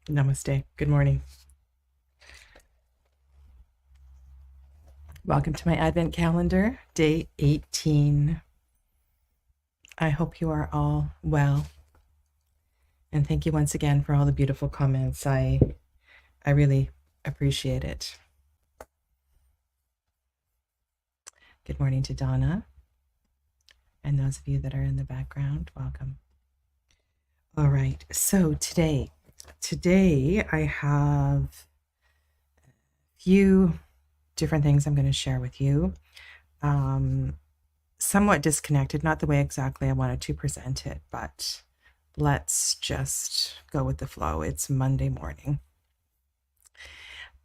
Namaste. Good morning. Welcome to my Advent calendar, day 18. I hope you are all well. And thank you once again for all the beautiful comments. I really appreciate it. Good morning to Donna. And those of you that are in the background, welcome. All right. So today I have a few different things I'm going to share with you. Somewhat disconnected, not the way exactly I wanted to present it, but let's just go with the flow. It's Monday morning.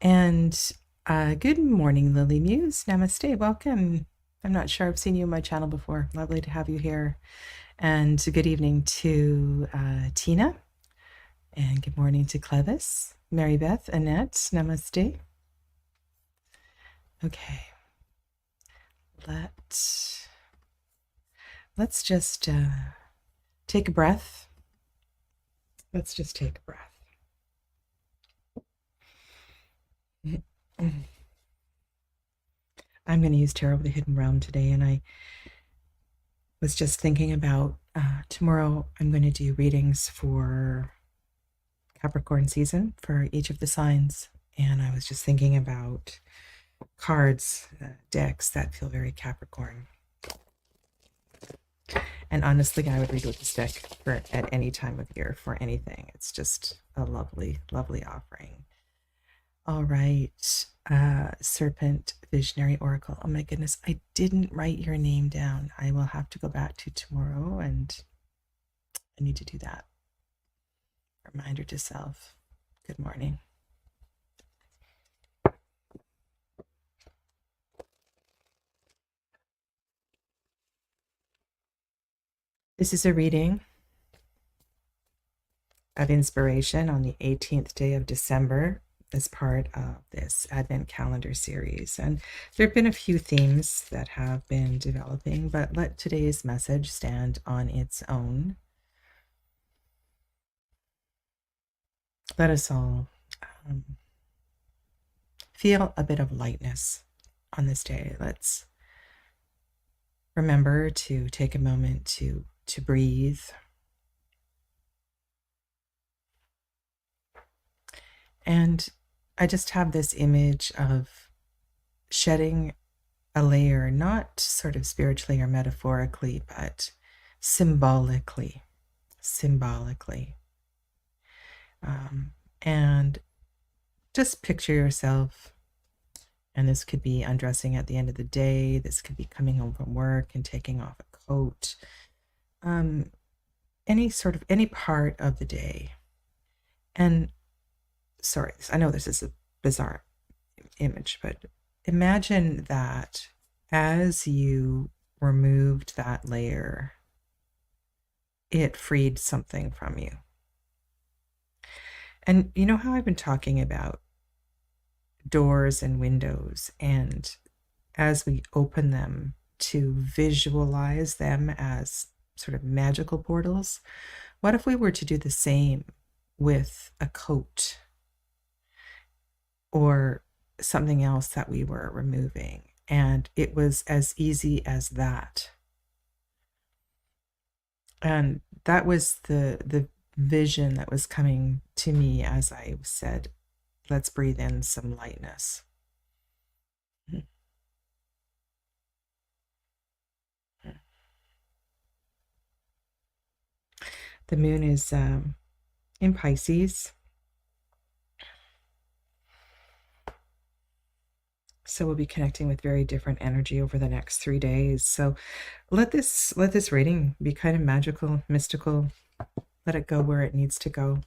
And good morning, Lily Muse. Namaste. Welcome. I'm not sure I've seen you on my channel before. Lovely to have you here. And good evening to Tina. And good morning to Clevis, Mary Beth, Annette. Namaste. Okay. Let's just take a breath. Let's just take a breath. I'm going to use Tarot of the Hidden Realm today, and I was just thinking about tomorrow I'm going to do readings for Capricorn season for each of the signs, and I was just thinking about cards, decks that feel very Capricorn. And honestly, I would read with this deck for at any time of year for anything. It's just a lovely, lovely offering. All right, Serpent Visionary Oracle. Oh my goodness, I didn't write your name down. I will have to go back to tomorrow, and I need to do that. Reminder to self. Good morning. This is a reading of inspiration on the 18th day of December as part of this Advent calendar series. And there have been a few themes that have been developing, but let today's message stand on its own. Let us all feel a bit of lightness on this day. Let's remember to take a moment to breathe. And I just have this image of shedding a layer, not sort of spiritually or metaphorically, but symbolically. And just picture yourself, and this could be undressing at the end of the day, this could be coming home from work and taking off a coat, any part of the day. And sorry, I know this is a bizarre image, but imagine that as you removed that layer, it freed something from you. And you know how I've been talking about doors and windows, and as we open them, to visualize them as sort of magical portals? What if we were to do the same with a coat or something else that we were removing, and it was as easy as that? And that was the vision that was coming to me as I said, let's breathe in some lightness. The moon is in Pisces. So we'll be connecting with very different energy over the next 3 days. So let this reading be kind of magical, mystical. Let it go where it needs to go.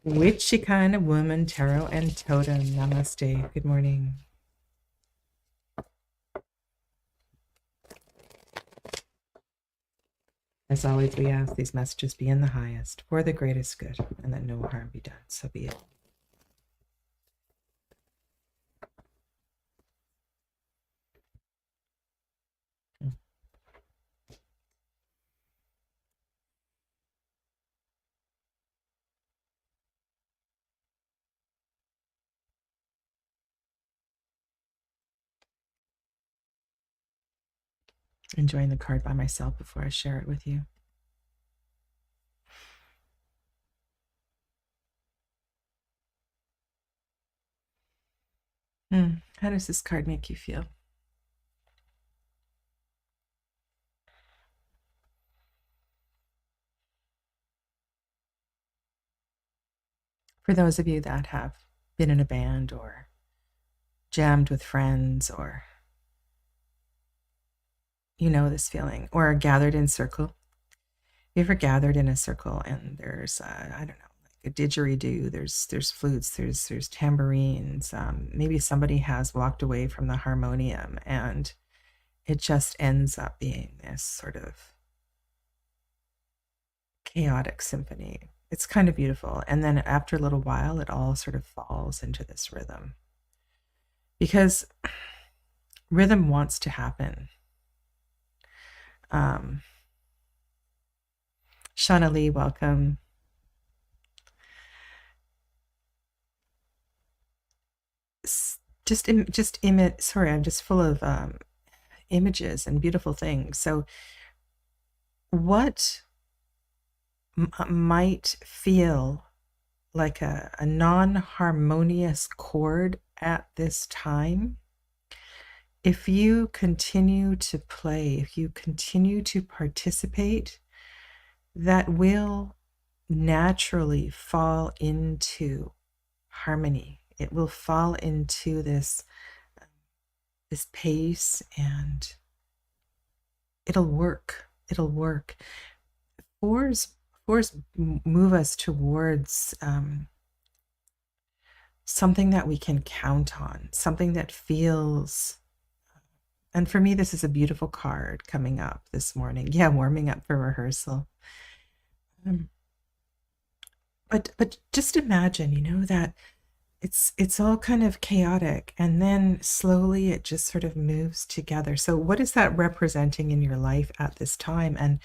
Witchy kind of woman, tarot and totem. Namaste. Good morning. As always, we ask these messages be in the highest for the greatest good, and that no harm be done. So be it. Enjoying the card by myself before I share it with you. How does this card make you feel? For those of you that have been in a band or jammed with friends, or you know this feeling, or gathered in circle. You ever gathered in a circle and there's I don't know, like a didgeridoo, there's flutes, there's tambourines, maybe somebody has walked away from the harmonium and it just ends up being this sort of chaotic symphony. It's kind of beautiful. And then after a little while, it all sort of falls into this rhythm. Because rhythm wants to happen. Shauna Lee, welcome. Sorry, I'm just full of images and beautiful things. So what might feel like a non-harmonious chord at this time, if you continue to play, if you continue to participate, that will naturally fall into harmony. It will fall into this pace, and it'll work. It'll work. Fours move us towards something that we can count on, something that feels. And for me, this is a beautiful card coming up this morning. Yeah, warming up for rehearsal. But just imagine, that it's all kind of chaotic, and then slowly it just sort of moves together. So what is that representing in your life at this time? And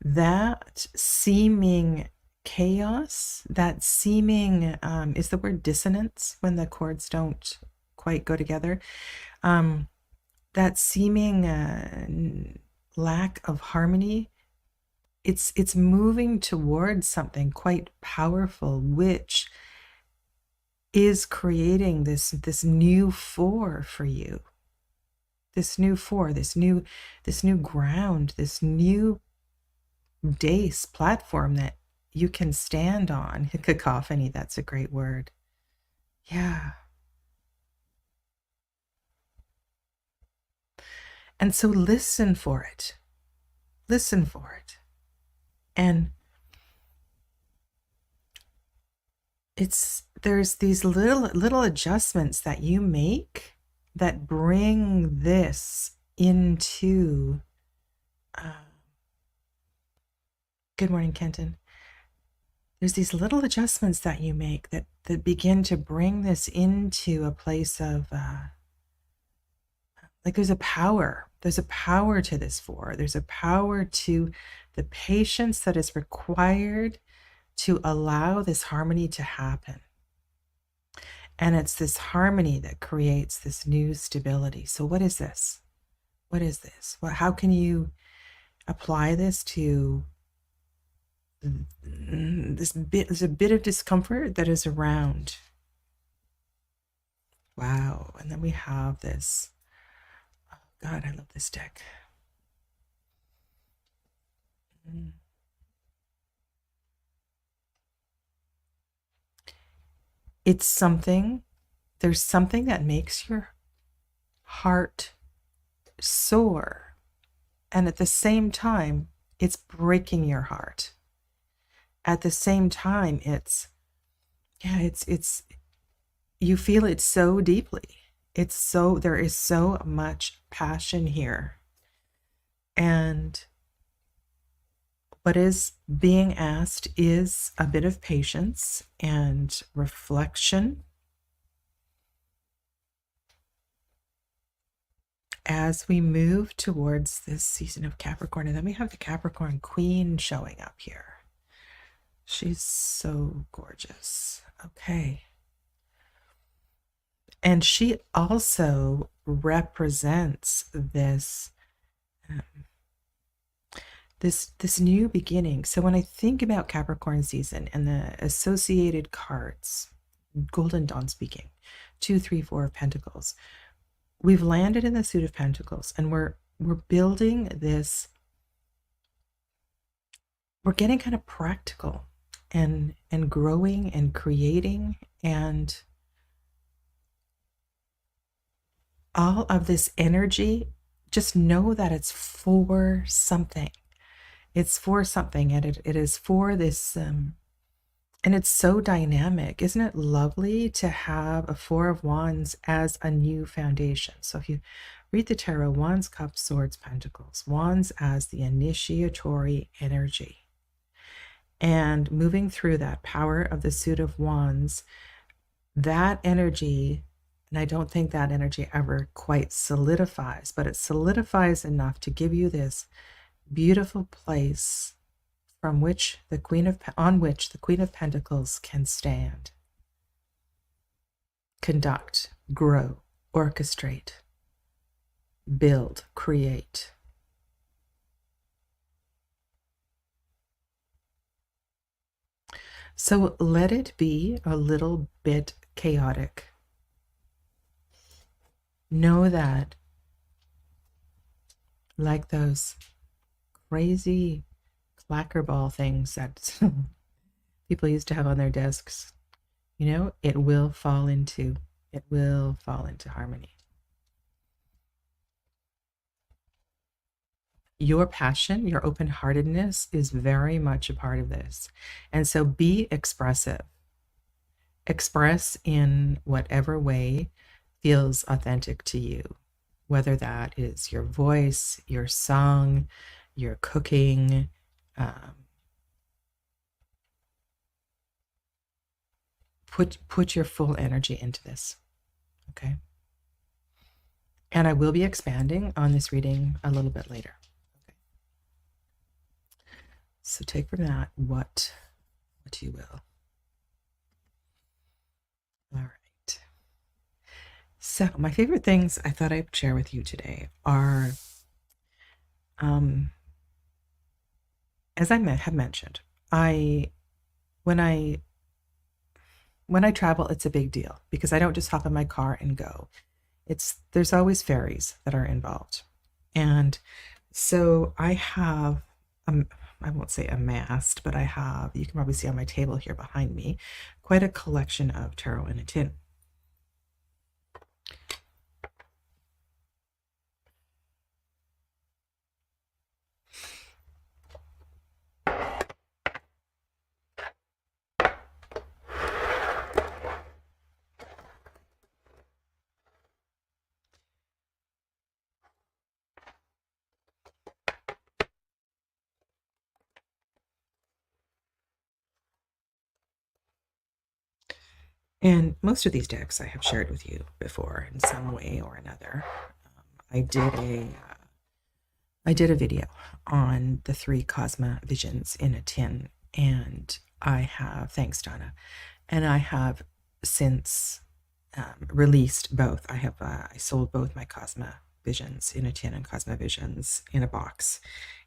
that seeming chaos, that seeming is the word dissonance when the chords don't quite go together. That seeming lack of harmony, it's moving towards something quite powerful, which is creating this new four for you. This new four, this new ground, this new dais platform that you can stand on. Cacophony, that's a great word. Yeah. And so listen for it. Listen for it. And there's these little adjustments that you make that bring this into good morning, Kenton. There's these little adjustments that you make that begin to bring this into a place of like there's a power to this four. There's a power to the patience that is required to allow this harmony to happen. And it's this harmony that creates this new stability. So what is this? What is this? How can you apply this to there's a bit of discomfort that is around? Wow. And then we have this. Oh God, I love this deck. It's there's something that makes your heart soar. And at the same time, it's breaking your heart. At the same time, you feel it so deeply. There is so much passion here. And what is being asked is a bit of patience and reflection as we move towards this season of Capricorn. And then we have the Capricorn Queen showing up here. She's so gorgeous. Okay. And she also represents this um, this new beginning. So when I think about Capricorn season and the associated cards, Golden Dawn speaking, 2, 3, 4 of Pentacles, we've landed in the Suit of Pentacles, and we're building this. We're getting kind of practical and growing and creating, and all of this energy, just know that it's for something. It's for something, and it is for this, and it's so dynamic. Isn't it lovely to have a Four of Wands as a new foundation? So if you read the tarot, Wands, Cups, Swords, Pentacles, Wands as the initiatory energy. And moving through that power of the Suit of Wands, that energy, and I don't think that energy ever quite solidifies, but it solidifies enough to give you this beautiful place from which the on which the Queen of Pentacles can stand, conduct, grow, orchestrate, build, create. So let it be a little bit chaotic. Know that, like those crazy clacker ball things that people used to have on their desks, it will fall into harmony. Your passion, your open-heartedness is very much a part of this. And so be expressive. Express in whatever way feels authentic to you, whether that is your voice, your song, your cooking. Put your full energy into this, okay? And I will be expanding on this reading a little bit later. Okay. So take from that what you will. All right. So my favorite things I thought I'd share with you today are, as I have mentioned, when I travel, it's a big deal because I don't just hop in my car and go. There's always ferries that are involved. And so I have, I won't say amassed, but I have, you can probably see on my table here behind me, quite a collection of tarot in a tin. And most of these decks I have shared with you before in some way or another. I did a video on the 3 Cosma visions in a tin, and I have, thanks Donna, and I have since released both. I sold both my Cosma visions in a tin and Cosma visions in a box,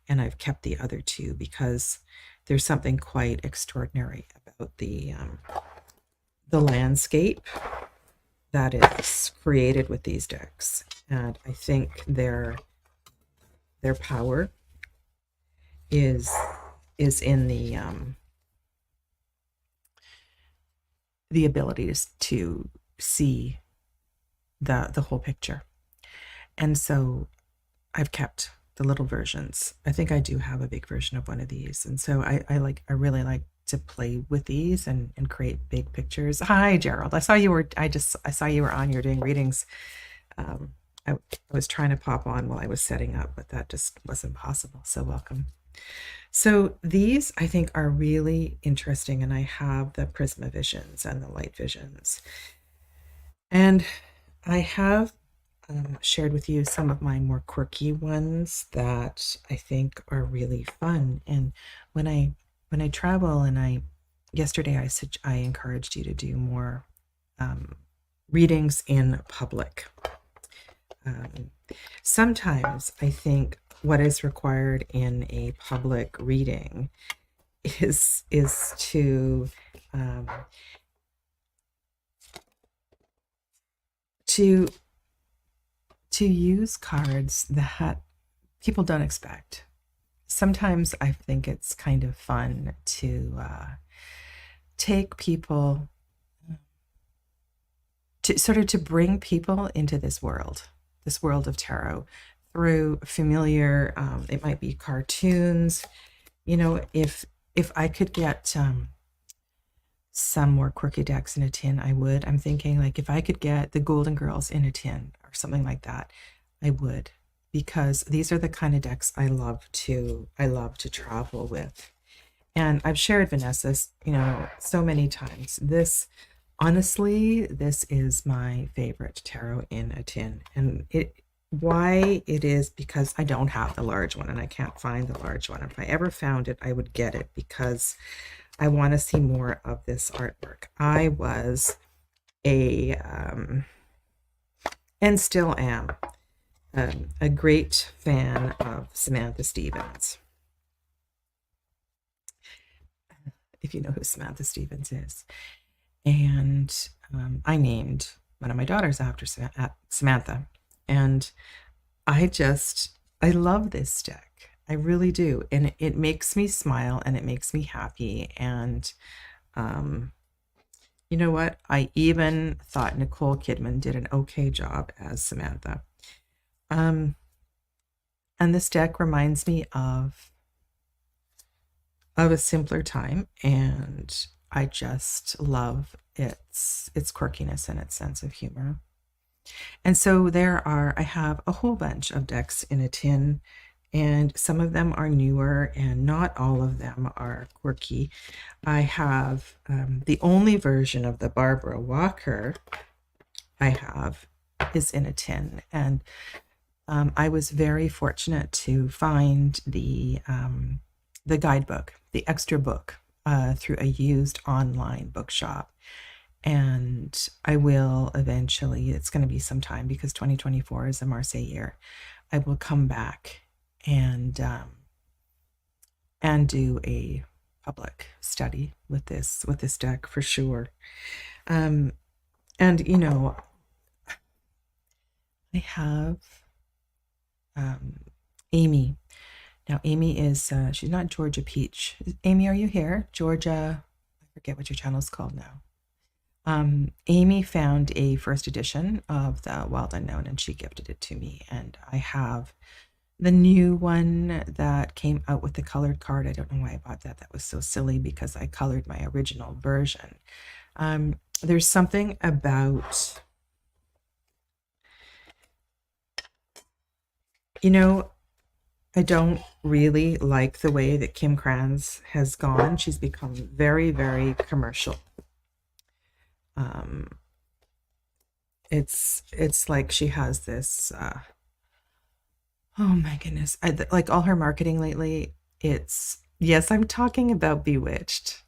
and I've kept the other 2 because there's something quite extraordinary about the landscape that is created with these decks, and I think their power is in the ability to see the whole picture. And so I've kept the little versions. I think I do have a big version of one of these, and so I really like to play with these and create big pictures. Hi Gerald, I saw you were on. You're doing readings. I was trying to pop on while I was setting up, but that just wasn't possible. So welcome. So these I think are really interesting, and I have the Prisma visions and the light visions, and I have shared with you some of my more quirky ones that I think are really fun. And when I travel, and yesterday I encouraged you to do more readings in public. Sometimes I think what is required in a public reading is um, to to use cards that people don't expect. Sometimes I think it's kind of fun to take people to sort of to bring people into this world of tarot through familiar. It might be cartoons. You know, if I could get some more quirky decks in a tin, I would. I'm thinking like if I could get the Golden Girls in a tin or something like that, I would, because these are the kind of decks I love to travel with. And I've shared Vanessa's, so many times. Honestly, this is my favorite tarot in a tin. And why it is because I don't have the large one and I can't find the large one. If I ever found it, I would get it because I want to see more of this artwork. I was and still am, a great fan of Samantha Stevens. If you know who Samantha Stevens is. And I named one of my daughters after Samantha. And I love this deck. I really do. And it makes me smile and it makes me happy. And you know what? I even thought Nicole Kidman did an okay job as Samantha. And this deck reminds me of a simpler time, and I just love its quirkiness and its sense of humor. And so I have a whole bunch of decks in a tin, and some of them are newer and not all of them are quirky. I have the only version of the Barbara Walker I have is in a tin, and I was very fortunate to find the guidebook, the extra book, through a used online bookshop. And I will eventually, it's going to be some time because 2024 is a Marseille year, I will come back and do a public study with this deck for sure. And I have Amy. Now, Amy is, she's not Georgia Peach. Amy, are you here? Georgia, I forget what your channel is called now. Amy found a first edition of the Wild Unknown and she gifted it to me. And I have the new one that came out with the colored card. I don't know why I bought that. That was so silly because I colored my original version. There's something about, I don't really like the way that Kim Kranz has gone. She's become very, very commercial. It's like she has this, oh my goodness, like all her marketing lately, yes, I'm talking about Bewitched.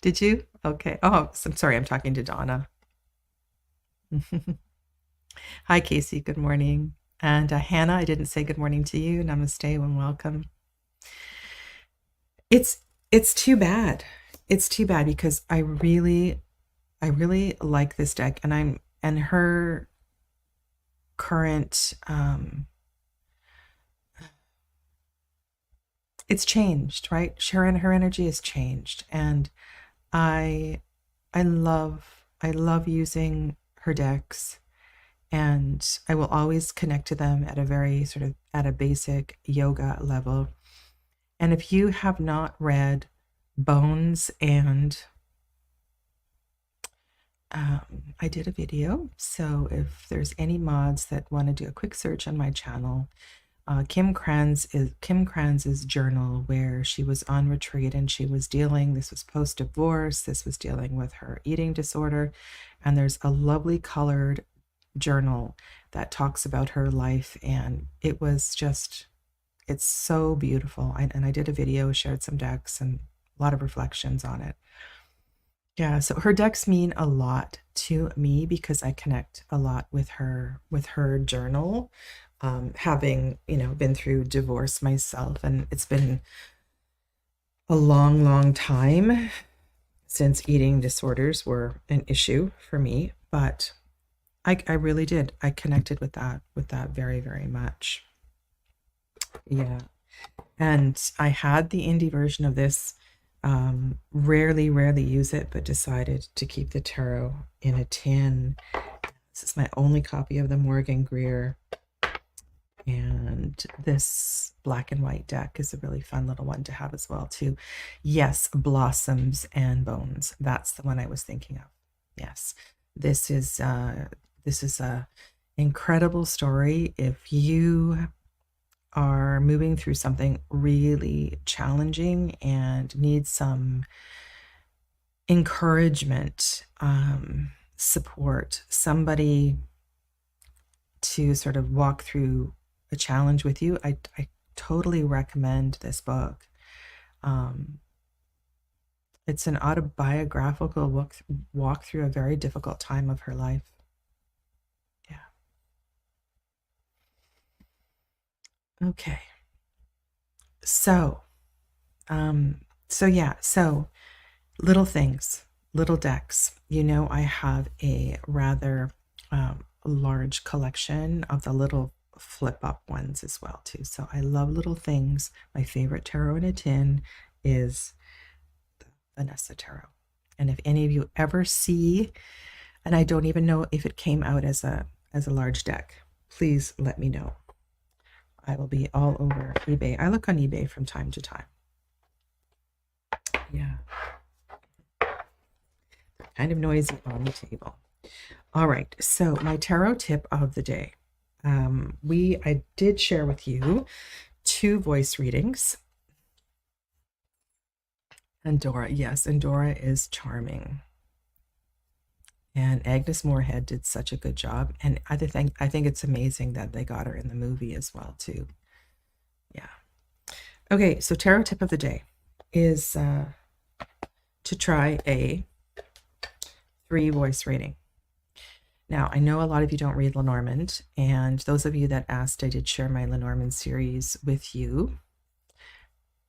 Did you? Okay. Oh, I'm sorry, I'm talking to Donna. Hi, Casey. Good morning. And Hannah, I didn't say good morning to you. Namaste and welcome. It's too bad. It's too bad because I really like this deck, and her current it's changed, right? Sharon, her energy has changed, and I love using her decks, and I will always connect to them at a very sort of at a basic yoga level. And if you have not read Bones and I did a video, so if there's any mods that want to do a quick search on my channel, Kim Kranz's journal, where she was on retreat and she was this was post-divorce, this was dealing with her eating disorder, and there's a lovely colored journal that talks about her life, and it's so beautiful. And I did a video, shared some decks and a lot of reflections on it. Yeah, so her decks mean a lot to me because I connect a lot with her journal. Having, been through divorce myself, and it's been a long, long time since eating disorders were an issue for me, but I really did. I connected with that very, very much. Yeah. And I had the indie version of this. Rarely, rarely use it, but decided to keep the tarot in a tin. This is my only copy of the Morgan Greer. And this black and white deck is a really fun little one to have as well, too. Yes, Blossoms and Bones. That's the one I was thinking of. Yes, this is a incredible story. If you are moving through something really challenging and need some encouragement, support, somebody to sort of walk through a challenge with you, I totally recommend this book. It's an autobiographical walk through a very difficult time of her life. Yeah. Okay. So, so little things, little decks. I have a rather large collection of the little flip up ones as well too. So I love little things. My favorite tarot in a tin is the Vanessa tarot. And if any of you ever see, and I don't even know if it came out as a large deck, please let me know. I will be all over eBay. I look on eBay from time to time. Yeah. Kind of noisy on the table. All right, so my tarot tip of the day. I did share with you 2 voice readings. And Dora, yes, and Dora is charming. And Agnes Moorehead did such a good job. And I think it's amazing that they got her in the movie as well, too. Yeah. Okay, so tarot tip of the day is to try a 3 voice reading. Now, I know a lot of you don't read Lenormand, and those of you that asked, I did share my Lenormand series with you.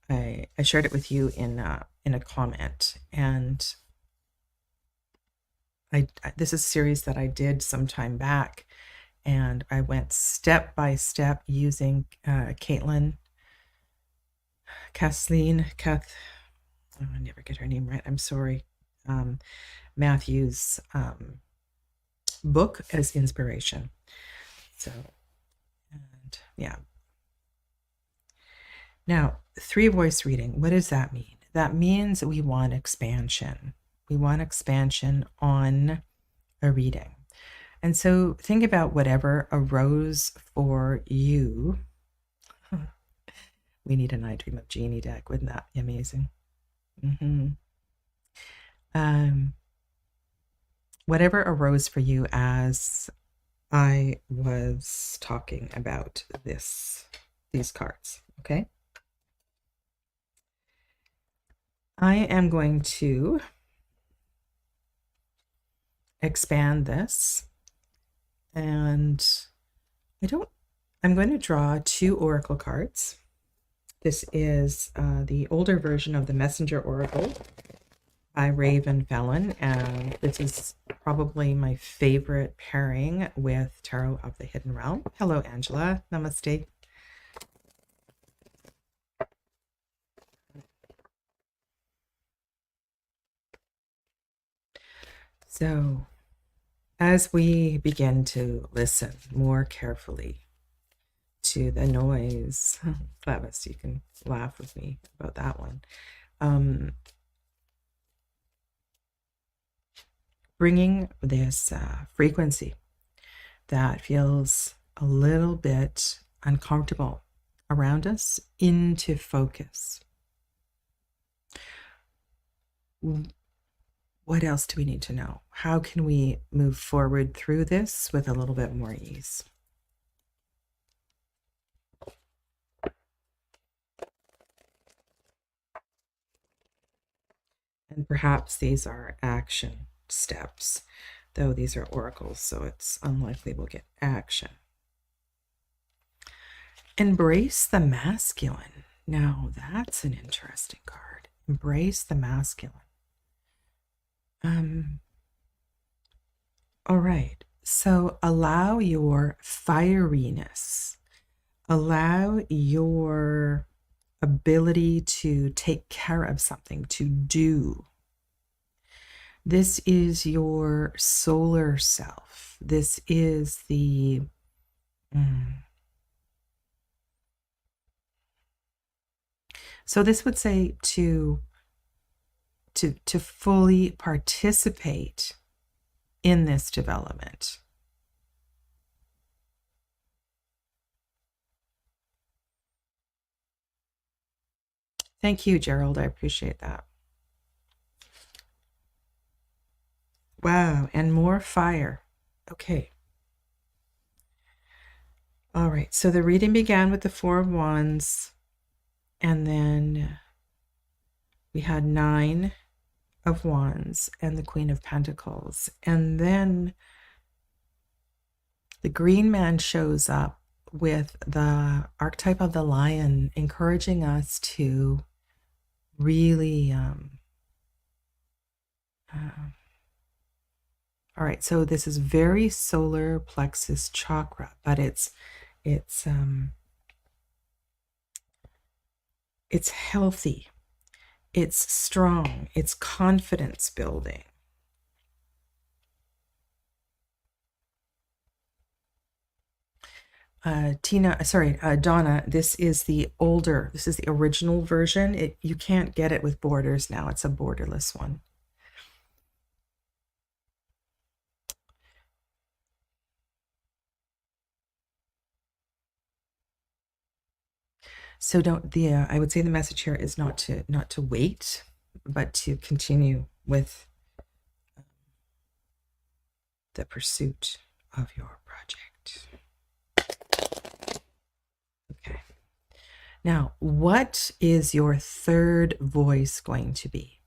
I shared it with you in a comment, and this is a series that I did some time back, and I went step by step using Kathleen, oh, I never get her name right. I'm sorry. Matthew's book as inspiration. So, and yeah. Now, 3 voice reading, what does that mean? That means we want expansion. We want expansion on a reading. And so think about whatever arose for you. We need an I Dream of Jeannie deck. Wouldn't that be amazing? Whatever arose for you as I was talking about these cards, okay? I am going to expand this, and I'm going to draw 2 oracle cards. This is the older version of the Messenger Oracle by Raven Fallon, and this is probably my favorite pairing with Tarot of the Hidden Realm. Hello, Angela. Namaste. So, as we begin to listen more carefully to the noise, Travis, you can laugh with me about that one. Bringing this frequency that feels a little bit uncomfortable around us into focus. What else do we need to know? How can we move forward through this with a little bit more ease? And perhaps these are action steps, though these are oracles, so it's unlikely we'll get action. Embrace the masculine. Now, that's an interesting card. Embrace the masculine. All right. So allow your fieriness, allow your ability to take care of something, to do. This is your solar self. This is the so this would say to fully participate in this development. Thank you, Gerald. I appreciate that. Wow, and more fire. Okay. All right, so the reading began with the Four of Wands, and then we had 9 of Wands and the Queen of Pentacles. And then the green man shows up with the archetype of the lion, encouraging us to really all right, so this is very solar plexus chakra, but it's healthy, it's strong, it's confidence building. Donna, this is the original version. You can't get it with borders now. It's a borderless one. So I would say the message here is not to wait, but to continue with the pursuit of your project. Okay. Now, what is your third voice going to be?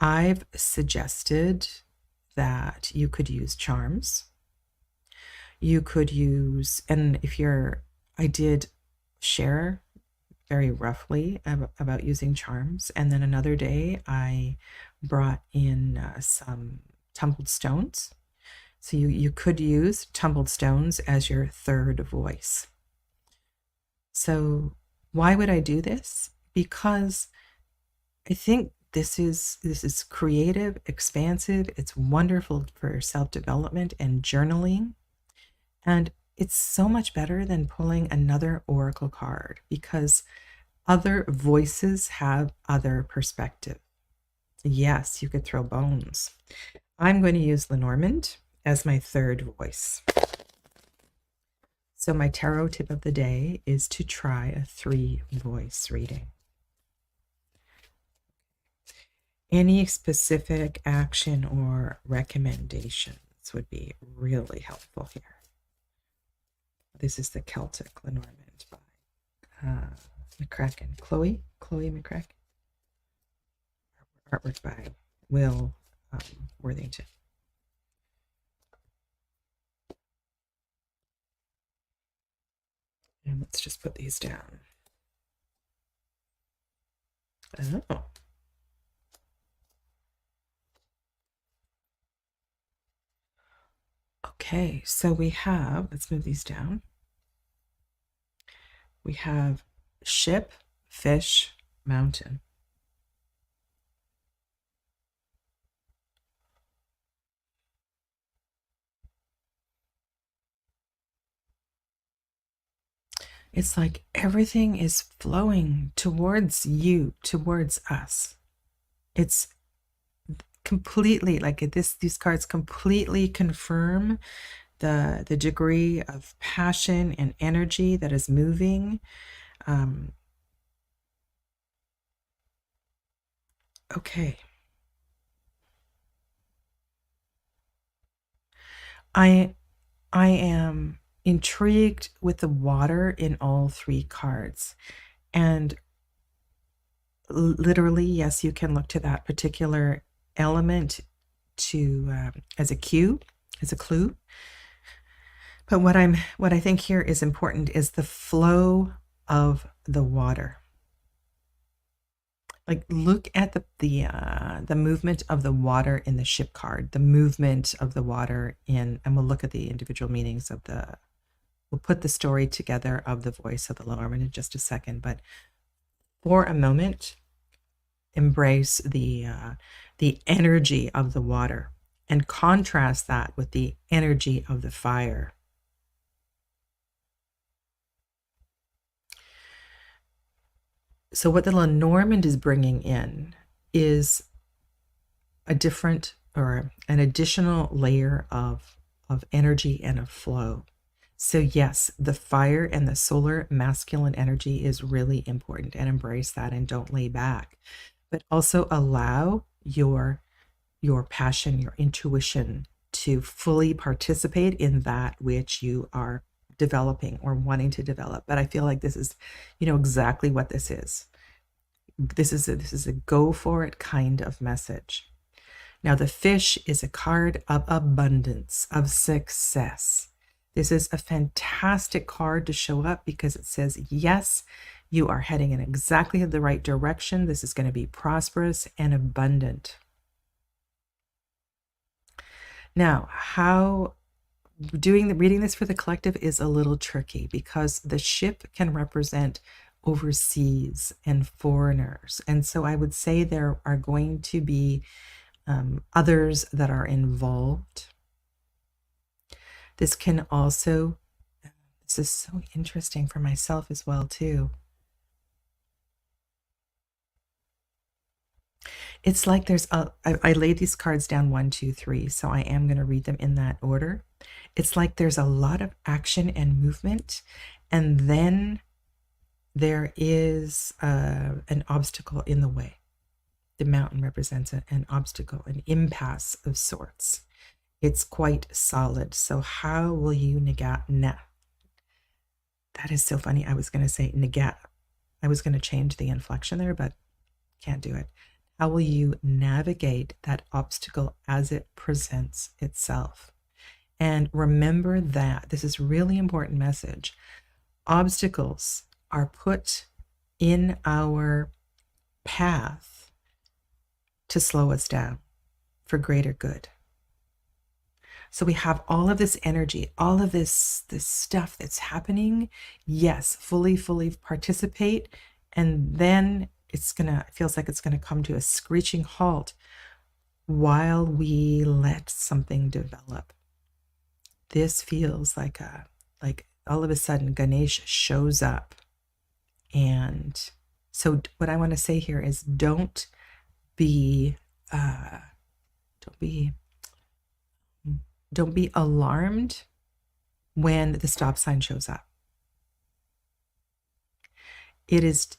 I've suggested that you could use charms. You could use, and I did share very roughly about using charms. And then another day I brought in some tumbled stones. So you could use tumbled stones as your third voice. So why would I do this? Because I think this is creative, expansive. It's wonderful for self-development and journaling. And it's so much better than pulling another oracle card because other voices have other perspective. Yes, you could throw bones. I'm going to use Lenormand as my third voice. So my tarot tip of the day is to try a 3-voice reading. Any specific action or recommendations would be really helpful here. This is the Celtic Lenormand by McCracken. Chloe McCracken. Artwork by Will Worthington. And let's just put these down. Oh. Okay, so we have, let's move these down. We have ship, fish, mountain. It's like everything is flowing towards you, towards us. It's completely like these cards completely confirm the degree of passion and energy that is moving. Okay. I am intrigued with the water in all 3 cards. And literally, yes, you can look to that particular element to as a cue, as a clue. But what I think here is important is the flow of the water. Like, look at the movement of the water in the ship card, the movement of the water in, and we'll look at the individual meanings of the. We'll put the story together of the voice of the Lowerman in just a second, but for a moment, embrace the energy of the water and contrast that with the energy of the fire. So what the Lenormand is bringing in is a different or an additional layer of energy and of flow. So yes, the fire and the solar masculine energy is really important, and embrace that and don't lay back. But also allow your passion, your intuition to fully participate in that which you are developing or wanting to develop. But I feel like this is, exactly what this is. This is a go for it kind of message. Now, the fish is a card of abundance, of success. This is a fantastic card to show up because it says, yes, you are heading in exactly the right direction. This is going to be prosperous and abundant. Now, reading this for the collective is a little tricky because the ship can represent overseas and foreigners. And so I would say there are going to be others that are involved. This can also, this is so interesting for myself as well too. It's like I laid these cards down 1, 2, 3, so I am going to read them in that order. It's like there's a lot of action and movement, and then there is an obstacle in the way. The mountain represents an obstacle, an impasse of sorts. It's quite solid. So how will you that is so funny. I was going to say I was going to change the inflection there, but can't do it. How will you navigate that obstacle as it presents itself? And remember that this is really important message. Obstacles are put in our path to slow us down for greater good. So we have all of this energy, all of this stuff that's happening. Yes, fully participate, and then it feels like it's gonna come to a screeching halt while we let something develop. This feels like all of a sudden Ganesh shows up. And so what I want to say here is don't be alarmed when the stop sign shows up. This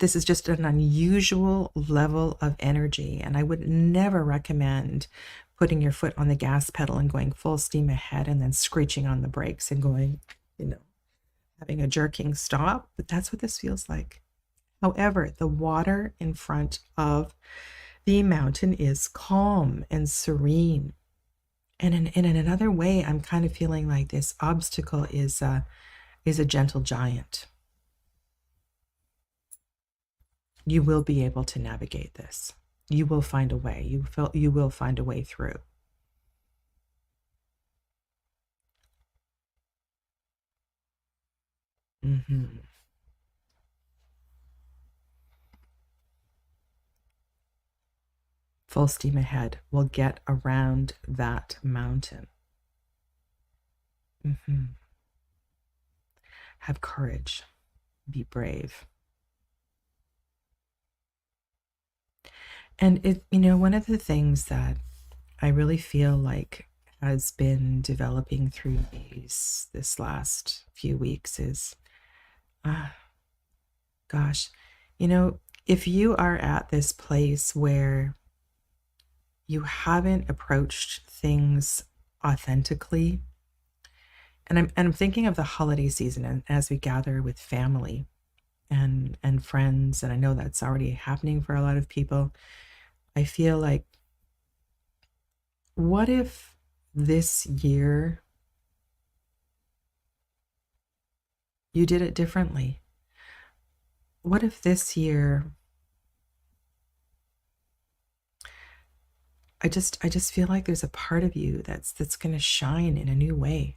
is just an unusual level of energy, and I would never recommend putting your foot on the gas pedal and going full steam ahead and then screeching on the brakes and going, having a jerking stop. But that's what this feels like. However, the water in front of the mountain is calm and serene. And in another way, I'm kind of feeling like this obstacle is a gentle giant. You will be able to navigate this. You will find a way. You will find a way through. Full steam ahead. We'll get around that mountain. Have courage. Be brave. And one of the things that I really feel like has been developing through this last few weeks is, gosh, if you are at this place where you haven't approached things authentically, and I'm thinking of the holiday season and as we gather with family, and friends, and I know that's already happening for a lot of people. I feel like, what if this year you did it differently? What if this year I just feel like there's a part of you that's going to shine in a new way,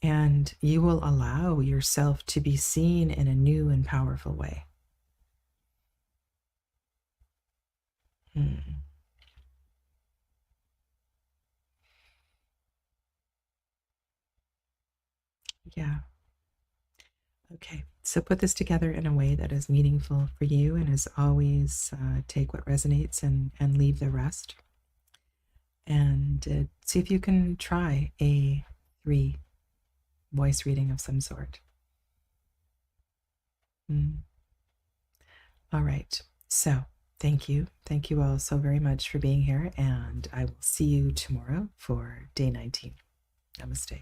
and you will allow yourself to be seen in a new and powerful way. Hmm. Yeah. Okay. So put this together in a way that is meaningful for you, and as always, take what resonates and leave the rest. And see if you can try a 3 voice reading of some sort. Mm. All right. So thank you. Thank you all so very much for being here. And I will see you tomorrow for day 19. Namaste.